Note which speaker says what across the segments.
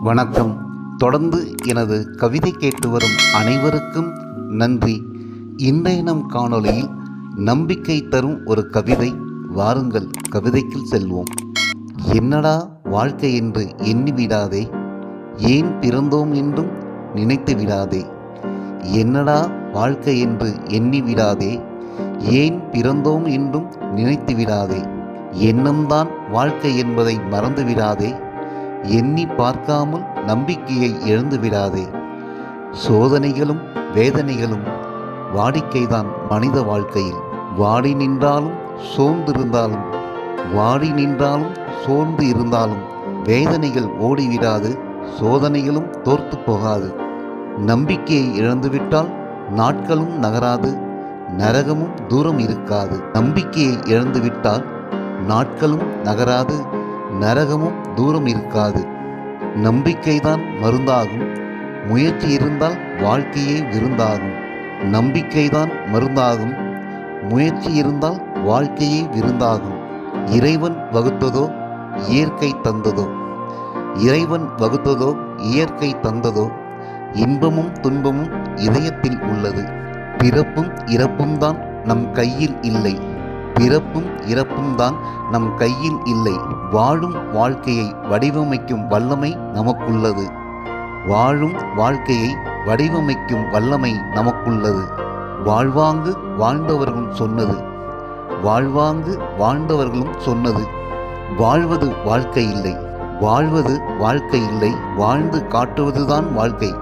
Speaker 1: வணக்கம். தொடர்ந்து எனது கவிதை கேட்டு வரும் அனைவருக்கும் நன்றி. இன்றைய நம் காணொளியில் நம்பிக்கை தரும் ஒரு கவிதை. வாருங்கள் கவிதைக்குள் செல்வோம். என்னடா வாழ்க்கை என்று எண்ணி விடாதே, ஏன் பிறந்தோம் என்றும் நினைத்து விடாதே. என்னடா வாழ்க்கை என்று எண்ணி விடாதே, ஏன் பிறந்தோம் என்றும் நினைத்து விடாதே. எண்ணம்தான் வாழ்க்கை என்பதை மறந்து விடாதே, எண்ணி பார்க்காமல் நம்பிக்கையை இழந்து விடாதே. சோதனைகளும் வேதனைகளும் வாடிக்கைதான் மனித வாழ்க்கையில். வாடி நின்றாலும் சோர்ந்திருந்தாலும், வாடி நின்றாலும் சோர்ந்து இருந்தாலும் வேதனைகள் ஓடிவிடாது, சோதனைகளும் தோர்த்து போகாது. நம்பிக்கையை இழந்துவிட்டால் நாட்களும் நகராது, நரகமும் தூரம் இருக்காது. நம்பிக்கையை இழந்துவிட்டால் நாட்களும் நகராது, நரகமும் தூரம் இருக்காது. நம்பிக்கைதான் மருந்தாகும், முயற்சி இருந்தால் வாழ்க்கையே விருந்தாகும். நம்பிக்கைதான் மருந்தாகும், முயற்சி இருந்தால் வாழ்க்கையே விருந்தாகும். இறைவன் வகுத்ததோ இயற்கை தந்ததோ, இறைவன் வகுத்ததோ இயற்கை தந்ததோ, இன்பமும் துன்பமும் இதயத்தில் உள்ளது. பிறப்பும் இறப்பும் தான் நம் கையில் இல்லை, பிறப்பும் இறப்பும் தான் நம் கையில் இல்லை. வாழும் வாழ்க்கையை வடிவமைக்கும் வல்லமை நமக்குள்ளது, வாழும் வாழ்க்கையை வடிவமைக்கும் வல்லமை நமக்குள்ளது. வாழ்வாங்கு வாழ்ந்தவர்களும் சொன்னது, வாழ்வாங்கு வாழ்ந்தவர்களும் சொன்னது, வாழ்வது வாழ்க்கை இல்லை, வாழ்வது வாழ்க்கை இல்லை, வாழ்ந்து காட்டுவதுதான் வாழ்க்கை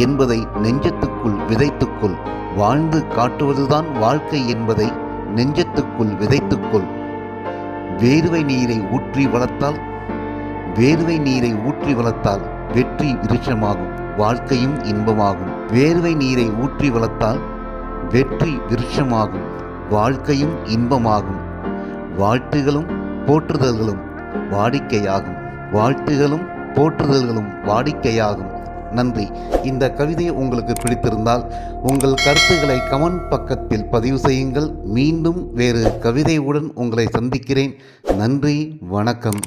Speaker 1: என்பதை நெஞ்சத்துக்குள் விதைத்துக்கொள். வாழ்ந்து காட்டுவதுதான் வாழ்க்கை என்பதை நெஞ்சத்துக்குள் விதைத்துக்கொள். வேர்வை நீரை ஊற்றி வளர்த்தால், வேர்வை நீரை ஊற்றி வளர்த்தால் வெற்றி விருட்சமாகும், வாழ்க்கையும் இன்பமாகும். வேர்வை நீரை ஊற்றி வளர்த்தால் வெற்றி விருட்சமாகும், வாழ்க்கையும் இன்பமாகும். வாழ்த்துகளும் போற்றுதல்களும் வாடிக்கையாகும், வாழ்த்துகளும் போற்றுதல்களும் வாடிக்கையாகும். நன்றி. இந்த கவிதை உங்களுக்கு பிடித்திருந்தால் உங்கள் கருத்துக்களை கமெண்ட் பக்கத்தில் பதிவு செய்யுங்கள். மீண்டும் வேறு கவிதையுடன் உங்களை சந்திக்கிறேன். நன்றி, வணக்கம்.